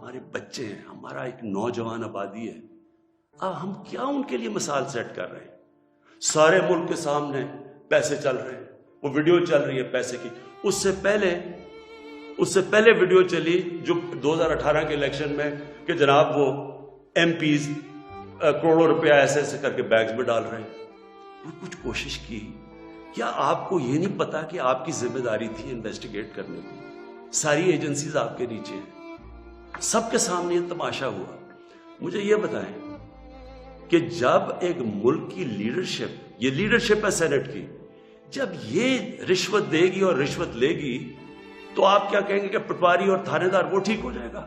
ہمارے بچے ہیں, ہمارا ایک نوجوان آبادی ہے. اب ہم کیا ان کے لیے مثال سیٹ کر رہے ہیں؟ سارے ملک کے سامنے پیسے چل رہے ہیں, وہ ویڈیو چل رہی ہے پیسے کی. اس سے پہلے ویڈیو چلی جو 2018 کے الیکشن میں کہ جناب وہ ایم پیز کروڑوں روپیہ ایسے ایسے کر کے بیگز میں ڈال رہے ہیں. وہ کچھ کوشش کی؟ کیا آپ کو یہ نہیں پتا کہ آپ کی ذمہ داری تھی انویسٹیگیٹ کرنے کی؟ ساری ایجنسیز آپ کے نیچے ہیں, سب کے سامنے یہ تماشا ہوا. مجھے یہ بتائیں کہ جب ایک ملک کی لیڈرشپ, یہ لیڈرشپ ہے سینٹ کی, جب یہ رشوت دے گی اور رشوت لے گی تو آپ کیا کہیں گے کہ پٹواری اور تھانے دار وہ ٹھیک ہو جائے گا؟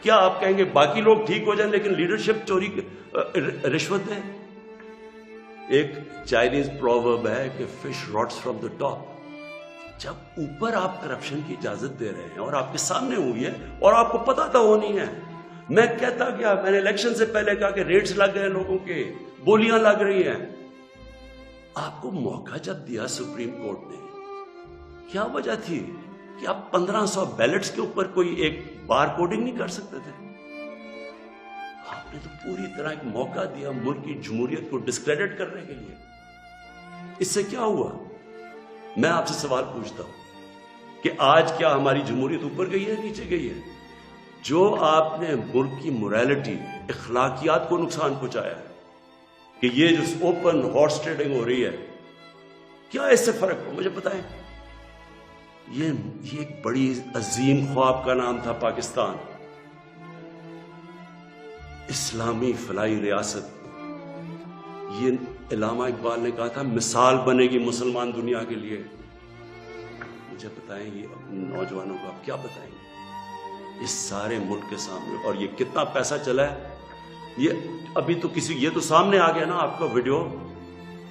کیا آپ کہیں گے باقی لوگ ٹھیک ہو جائیں لیکن لیڈرشپ چوری رشوت دے؟ ایک چائنیز پروورب ہے کہ fish rots from the top. جب اوپر آپ کرپشن کی اجازت دے رہے ہیں اور آپ کے سامنے ہوئی ہے اور آپ کو پتا تھا ہونی ہے. میں کہتا کیا, میں نے الیکشن سے پہلے کہا کہ ریٹس لگ گئے لوگوں کے, بولیاں لگ رہی ہیں. آپ کو موقع جب دیا سپریم کورٹ نے, کیا وجہ تھی کہ آپ 1500 بیلٹس کے اوپر کوئی ایک بار کوڈنگ نہیں کر سکتے تھے؟ آپ نے تو پوری طرح ایک موقع دیا ملک کی جمہوریت کو ڈسکریڈٹ کرنے کے لیے. اس سے کیا ہوا؟ میں آپ سے سوال پوچھتا ہوں کہ آج کیا ہماری جمہوریت اوپر گئی ہے نیچے گئی ہے؟ جو آپ نے ملک کی موریلٹی, اخلاقیات کو نقصان پہنچایا ہے کہ یہ جو اوپن ہارس ٹریڈنگ ہو رہی ہے, کیا اس سے فرق ہو؟ مجھے بتائیں. یہ ایک بڑی عظیم خواب کا نام تھا پاکستان, اسلامی فلاحی ریاست. یہ علامہ اقبال نے کہا تھا مثال بنے گی مسلمان دنیا کے لیے. مجھے بتائیں یہ اپنے نوجوانوں کو آپ کیا بتائیں گے اس سارے ملک کے سامنے؟ اور یہ کتنا پیسہ چلا ہے, یہ ابھی تو یہ تو سامنے آ گیا نا آپ کا ویڈیو.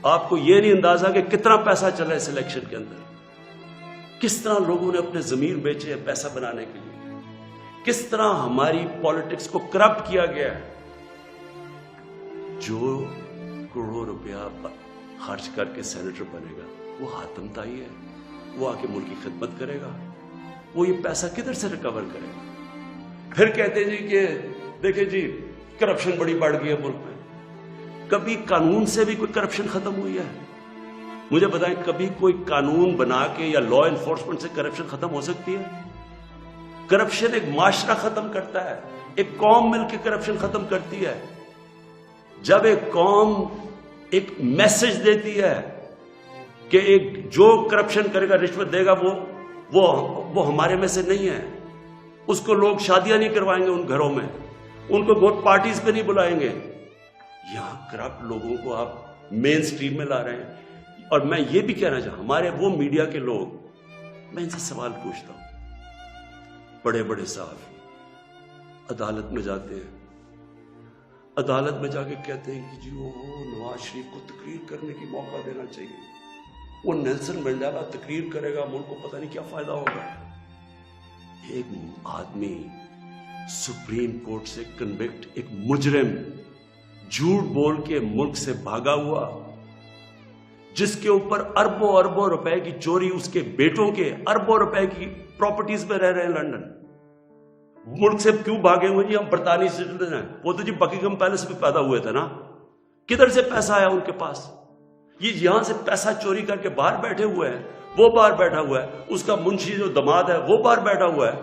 آپ کو یہ نہیں اندازہ کہ کتنا پیسہ چلا اس الیکشن کے اندر, کس طرح لوگوں نے اپنے ضمیر بیچے ہیں پیسہ بنانے کے لیے, کس طرح ہماری پالیٹکس کو کرپٹ کیا گیا ہے. جو کروڑوں روپیہ خرچ کر کے سینیٹر بنے گا وہ حاتم طائی ہے, وہ آ کے ملک کی خدمت کرے گا, وہ یہ پیسہ کدھر سے ریکور کرے گا؟ پھر کہتے جی کہ دیکھیں جی کرپشن بڑی بڑھ گئی ہے ملک میں. کبھی قانون سے بھی کوئی کرپشن ختم ہوئی ہے؟ مجھے بتائیں کبھی کوئی قانون بنا کے یا لا انفورسمنٹ سے کرپشن ختم ہو سکتی ہے؟ کرپشن ایک معاشرہ ختم کرتا ہے, ایک قوم مل کے کرپشن ختم کرتی ہے. جب ایک قوم ایک میسج دیتی ہے کہ ایک جو کرپشن کرے گا, رشوت دے گا, وہ ہمارے میں سے نہیں ہے, اس کو لوگ شادیاں نہیں کروائیں گے ان گھروں میں, ان کو ووٹ پارٹیز پہ نہیں بلائیں گے. یہاں کرپٹ لوگوں کو آپ مین سٹریم میں لا رہے ہیں. اور میں یہ بھی کہنا چاہتا ہوں, ہمارے وہ میڈیا کے لوگ, میں ان سے سوال پوچھتا ہوں, بڑے بڑے صاحب عدالت میں جاتے ہیں, عدالت میں جا کے کہتے ہیں کہ جی وہ نواز شریف کو تقریر کرنے کی موقع دینا چاہیے, وہ نیلسن منڈیلا تقریر کرے گا, ملک کو پتہ نہیں کیا فائدہ ہوگا. ایک آدمی سپریم کورٹ سے کنوکٹ, ایک مجرم جھوٹ بول کے ملک سے بھاگا ہوا, جس کے اوپر اربوں اربوں روپے کی چوری, اس کے بیٹوں کے اربوں روپے کی پراپرٹیز میں رہ رہے ہیں لنڈن. ملک سے کیوں بھاگے ہوئے جی؟ ہم برطانوی سٹیزن ہیں. وہ تو جی بکنگھم پیلس میں پیدا ہوئے تھے نا, کدھر سے پیسہ آیا ان کے پاس؟ یہ یہاں سے پیسہ چوری کر کے باہر بیٹھے ہوئے ہیں, وہ باہر بیٹھا ہوا ہے, اس کا منشی جو دماد ہے وہ باہر بیٹھا ہوا ہے,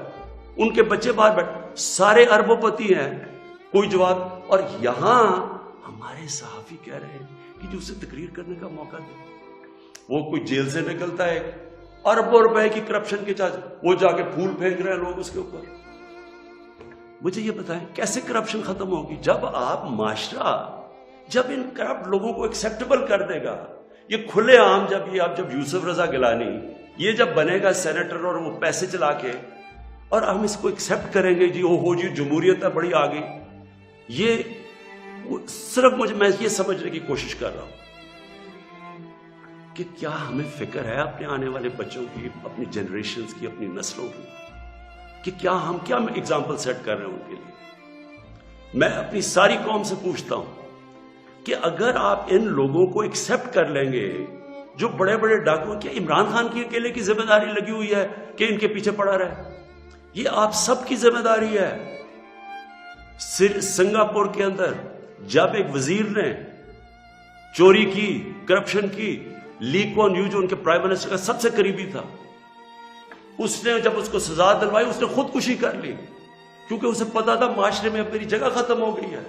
ان کے بچے باہر بیٹھے, سارے اربوں پتی ہیں, کوئی جواب. اور یہاں ہمارے صحافی کہہ رہے ہیں کہ جو اسے تقریر کرنے کا موقع دے. وہ کوئی جیل سے نکلتا ہے اربوں روپے کی کرپشن کے چارج, وہ جا کے پھول پھینک رہے ہیں لوگ اس کے اوپر. مجھے یہ بتائیں کیسے کرپشن ختم ہوگی؟ جب آپ معاشرہ جب ان کرپٹ لوگوں کو ایکسیپٹیبل کر دے گا, یہ کھلے عام, جب یوسف رضا گیلانی یہ جب بنے گا سینیٹر اور وہ پیسے چلا کے, اور ہم اس کو ایکسیپٹ کریں گے جی ہو جی جمہوریت ہے بڑی آ گئی. یہ صرف میں یہ سمجھنے کی کوشش کر رہا ہوں کہ کیا ہمیں فکر ہے اپنے آنے والے بچوں کی, اپنی جنریشنز کی, اپنی نسلوں کی, کہ کیا ہم ایگزامپل سیٹ کر رہے ہیں ان کے لیے. میں اپنی ساری قوم سے پوچھتا ہوں کہ اگر آپ ان لوگوں کو ایکسیپٹ کر لیں گے جو بڑے بڑے ڈاکو, کیا عمران خان کی اکیلے کی ذمہ داری لگی ہوئی ہے کہ ان کے پیچھے پڑا رہے؟ یہ آپ سب کی ذمہ داری ہے سنگاپور کے اندر جب ایک وزیر نے چوری کی، کرپشن کی، لی کوان یو جو ان کے پرائم منسٹر کا سب سے قریبی تھا، اس نے جب اس کو سزا دلوائی اس نے خودکشی کر لی، کیونکہ اسے پتا تھا معاشرے میں اب میری جگہ ختم ہو گئی ہے.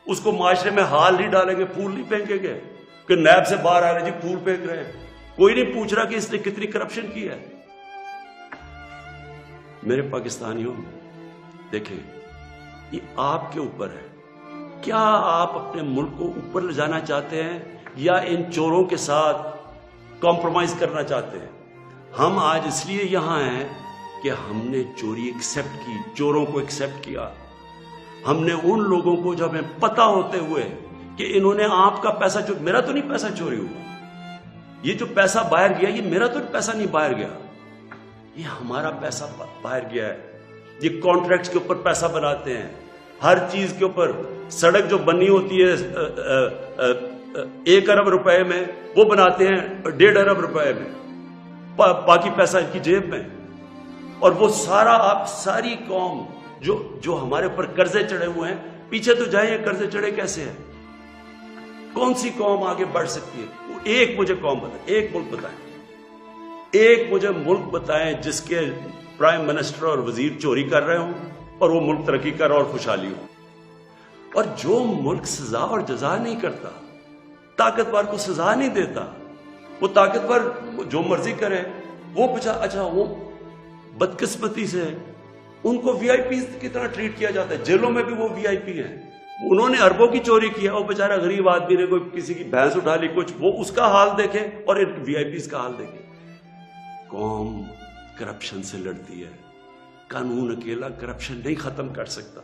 اس کو معاشرے میں ہال نہیں ڈالیں گے، پھول نہیں پھینکیں گے کہ نیب سے باہر آ رہے جی پھول پھینک رہے ہیں. کوئی نہیں پوچھ رہا کہ اس نے کتنی کرپشن کی ہے. میرے پاکستانیوں، دیکھیں یہ آپ کے اوپر ہے. کیا آپ اپنے ملک کو اوپر لے جانا چاہتے ہیں یا ان چوروں کے ساتھ کمپرومائز کرنا چاہتے ہیں؟ ہم آج اس لیے یہاں ہیں کہ ہم نے چوری ایکسپٹ کی، چوروں کو ایکسپٹ کیا. ہم نے ان لوگوں کو جو ہمیں پتا ہوتے ہوئے کہ انہوں نے آپ کا پیسہ چوری، میرا تو نہیں پیسہ چوری ہوا، یہ جو پیسہ باہر گیا یہ میرا تو پیسہ نہیں باہر گیا، یہ ہمارا پیسہ باہر گیا ہے. یہ کانٹریکٹس کے اوپر پیسہ بناتے ہیں، ہر چیز کے اوپر. سڑک جو بنی ہوتی ہے 1 ارب روپے میں وہ بناتے ہیں 1.5 ارب روپے میں، باقی پیسہ ان کی جیب میں. اور وہ سارا آپ ساری قوم جو ہمارے اوپر قرضے چڑھے ہوئے ہیں، پیچھے تو جائیں یہ قرضے چڑھے کیسے ہیں؟ کون سی قوم آگے بڑھ سکتی ہے؟ ایک مجھے قوم بتائیں، ایک ملک بتائیں، ایک مجھے ملک بتائیں جس کے پرائم منسٹر اور وزیر چوری کر رہے ہوں اور وہ ملک ترقی کر رہا اور خوشحالی ہو. اور جو ملک سزا اور جزا نہیں کرتا، طاقتور کو سزا نہیں دیتا، وہ طاقتور جو مرضی کرے، وہ اچھا وہ بدقسمتی سے ان کو وی آئی پی کی طرح ٹریٹ کیا جاتا ہے. جیلوں میں بھی وہ وی آئی پی ہیں. انہوں نے اربوں کی چوری کیا، وہ بیچارہ غریب آدمی نے کوئی کسی کی بھینس اٹھا لی کچھ، وہ اس کا حال دیکھے اور وی آئی پیز کا حال دیکھے. قوم کرپشن سے لڑتی ہے، قانون اکیلا کرپشن نہیں ختم کر سکتا.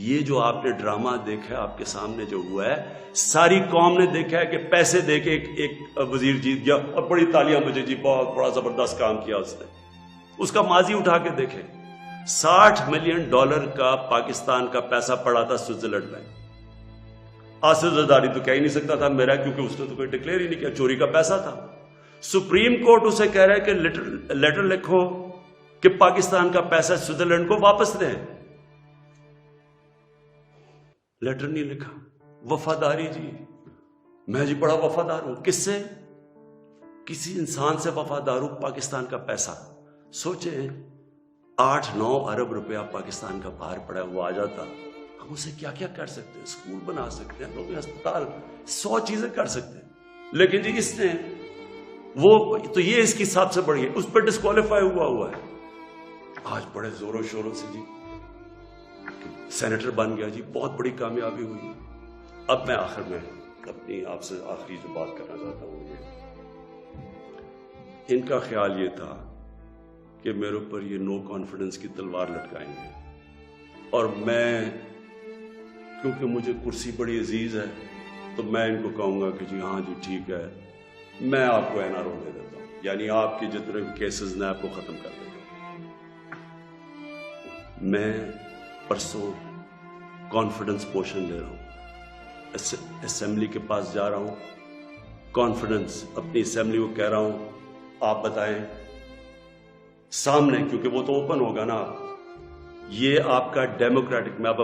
یہ جو آپ نے ڈرامہ دیکھا ہے آپ کے سامنے جو ہوا ہے، ساری قوم نے دیکھا ہے کہ پیسے دے کے ایک وزیر جیت گیا اور بڑی تالیاں بجے جی بہت بڑا زبردست کام کیا اس نے. اس کا ماضی اٹھا کے دیکھیں، $60 ملین کا پاکستان کا پیسہ پڑا تھا سوئٹزرلینڈ میں. آصف زرداری تو کہہ ہی نہیں سکتا تھا میرا، کیونکہ اس نے تو کوئی ڈکلیئر ہی نہیں کیا، چوری کا پیسہ تھا. سپریم کورٹ اسے کہہ رہا ہے کہ لیٹر لکھو کہ پاکستان کا پیسہ سوئٹزرلینڈ کو واپس دیں. لیٹر نہیں لکھا. وفاداری جی، میں جی بڑا وفادار ہوں. کس سے؟ کسی انسان سے وفادار ہوں. پاکستان کا پیسہ سوچیں، 8-9 ارب روپیہ پاکستان کا باہر پڑا ہے، وہ آ جاتا، ہم اسے کیا کیا کر سکتے ہیں؟ اسکول بنا سکتے ہیں، لوگ ہسپتال، 100 چیزیں کر سکتے ہیں. لیکن جی اس نے وہ تو یہ اس کی سب سے بڑی ہے، اس پہ ڈسکوالیفائی ہوا ہے. آج بڑے زوروں شوروں سے جی سینیٹر بن گیا جی، بہت بڑی کامیابی ہوئی. اب میں آخر میں اپنی آپ سے آخری جو بات کرنا چاہتا ہوں، ان کا خیال یہ تھا کہ میرے اوپر یہ نو کانفیڈنس کی تلوار لٹکائیں گے، اور میں کیونکہ مجھے کرسی بڑی عزیز ہے تو میں ان کو کہوں گا کہ جی ہاں جی ٹھیک ہے، میں آپ کو NRO دے دیتا ہوں، یعنی آپ کے جتنے کیسز نے آپ کو ختم کر دیتا ہوں. میں پرسوں کانفیڈنس پوشن لے رہا ہوں، اسمبلی کے پاس جا رہا ہوں، کانفیڈنس اپنی اسمبلی کو کہہ رہا ہوں آپ بتائیں سامنے، کیونکہ وہ تو اوپن ہوگا نا. یہ آپ کا ڈیموکریٹک، میں اب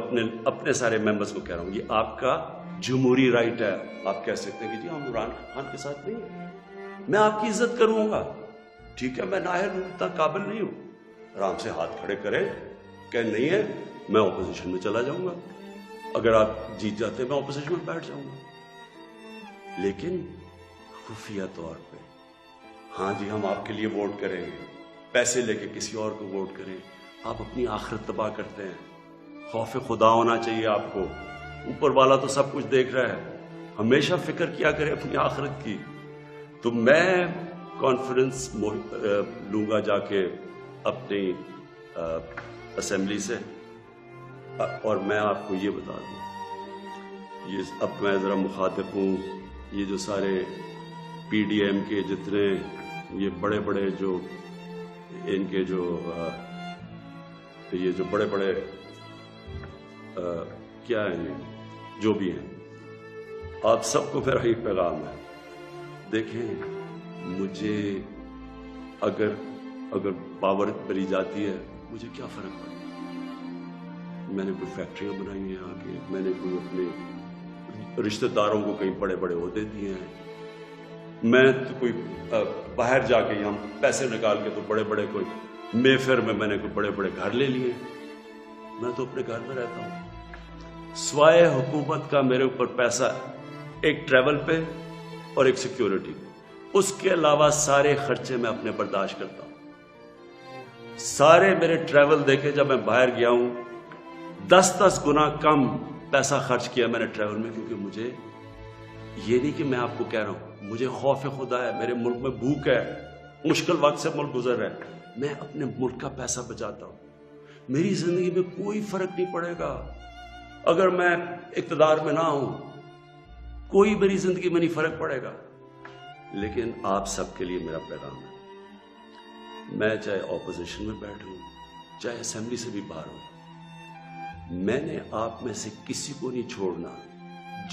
اپنے سارے ممبرز کو کہہ رہا ہوں، یہ آپ کا جمہوری رائٹ ہے. آپ کہہ سکتے ہیں کہ جی ہم عمران خان کے ساتھ نہیں ہیں، میں آپ کی عزت کروں گا، ٹھیک ہے، میں نااہل ہوں، اتنا قابل نہیں ہوں. آرام سے ہاتھ کھڑے کرے کہ نہیں ہے، میں اپوزیشن میں چلا جاؤں گا، اگر آپ جیت جاتے میں اپوزیشن میں بیٹھ جاؤں گا. لیکن خفیہ طور پہ ہاں جی ہم آپ کے لیے ووٹ کریں گے، پیسے لے کے کسی اور کو ووٹ کریں. آپ اپنی آخرت تباہ کرتے ہیں. خوف خدا ہونا چاہیے آپ کو. اوپر والا تو سب کچھ دیکھ رہا ہے، ہمیشہ فکر کیا کرے اپنی آخرت کی. تو میں کانفیڈنس لوں گا جا کے اپنی اسمبلی سے، اور میں آپ کو یہ بتا دوں، یہ اب میں ذرا مخاطب ہوں، یہ جو سارے پی ڈی ایم کے جتنے یہ بڑے بڑے جو ان کے جو یہ جو بڑے بڑے کیا ہیں جو بھی ہیں، آپ سب کو میرا ایک پیغام ہے. دیکھیں مجھے اگر پاور بری جاتی ہے مجھے کیا فرق پڑتا ہے؟ میں نے کوئی فیکٹریاں بنائی ہیں یہاں کی, میں نے کوئی اپنے رشتہ داروں کو کئی بڑے بڑے عہدے دیے ہیں, میں تو کوئی باہر جا کے یہاں پیسے نکال کے تو بڑے بڑے کوئی مے فیئر میں نے کوئی بڑے بڑے گھر لے لیے. میں تو اپنے گھر میں رہتا ہوں. سوائے حکومت کا میرے اوپر پیسہ ایک ٹریول پہ اور ایک سیکیورٹی پہ, اس کے علاوہ سارے خرچے میں اپنے برداشت کرتا ہوں. سارے میرے ٹریول دیکھے, جب میں باہر گیا ہوں 10 گنا کم پیسہ خرچ کیا میں نے ٹریول میں, کیونکہ مجھے یہ نہیں کہ میں آپ کو کہہ رہا ہوں, مجھے خوف خدا ہے, میرے ملک میں بھوک ہے, مشکل وقت سے ملک گزر رہا ہے, میں اپنے ملک کا پیسہ بچاتا ہوں. میری زندگی میں کوئی فرق نہیں پڑے گا اگر میں اقتدار میں نہ ہوں, کوئی میری زندگی میں نہیں فرق پڑے گا. لیکن آپ سب کے لیے میرا پیغام ہے, میں چاہے اپوزیشن میں بیٹھوں چاہے اسمبلی سے بھی باہر ہوں, میں نے آپ میں سے کسی کو نہیں چھوڑنا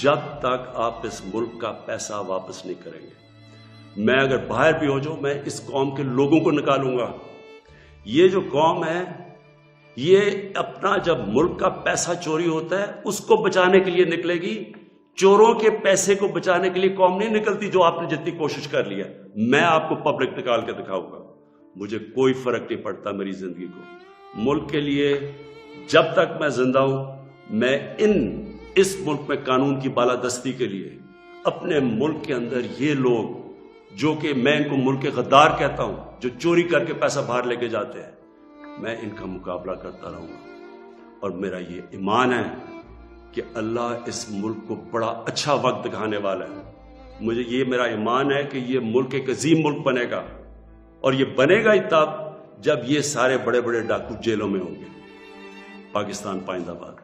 جب تک آپ اس ملک کا پیسہ واپس نہیں کریں گے. میں اگر باہر بھی ہو جاؤں, میں اس قوم کے لوگوں کو نکالوں گا. یہ جو قوم ہے یہ اپنا جب ملک کا پیسہ چوری ہوتا ہے اس کو بچانے کے لیے نکلے گی. چوروں کے پیسے کو بچانے کے لیے قوم نہیں نکلتی جو آپ نے جتنی کوشش کر لی ہے. میں آپ کو پبلک نکال کے دکھاؤں گا, مجھے کوئی فرق نہیں پڑتا میری زندگی کو. ملک کے لیے جب تک میں زندہ ہوں, میں اس ملک میں قانون کی بالادستی کے لیے اپنے ملک کے اندر یہ لوگ جو کہ میں ان کو ملک کے غدار کہتا ہوں, جو چوری کر کے پیسہ باہر لے کے جاتے ہیں, میں ان کا مقابلہ کرتا رہوں گا. اور میرا یہ ایمان ہے کہ اللہ اس ملک کو بڑا اچھا وقت دکھانے والا ہے. مجھے یہ میرا ایمان ہے کہ یہ ملک ایک عظیم ملک بنے گا, اور یہ بنے گا ہی تب جب یہ سارے بڑے بڑے ڈاکو جیلوں میں ہوں گے. پاکستان پائندہ باد.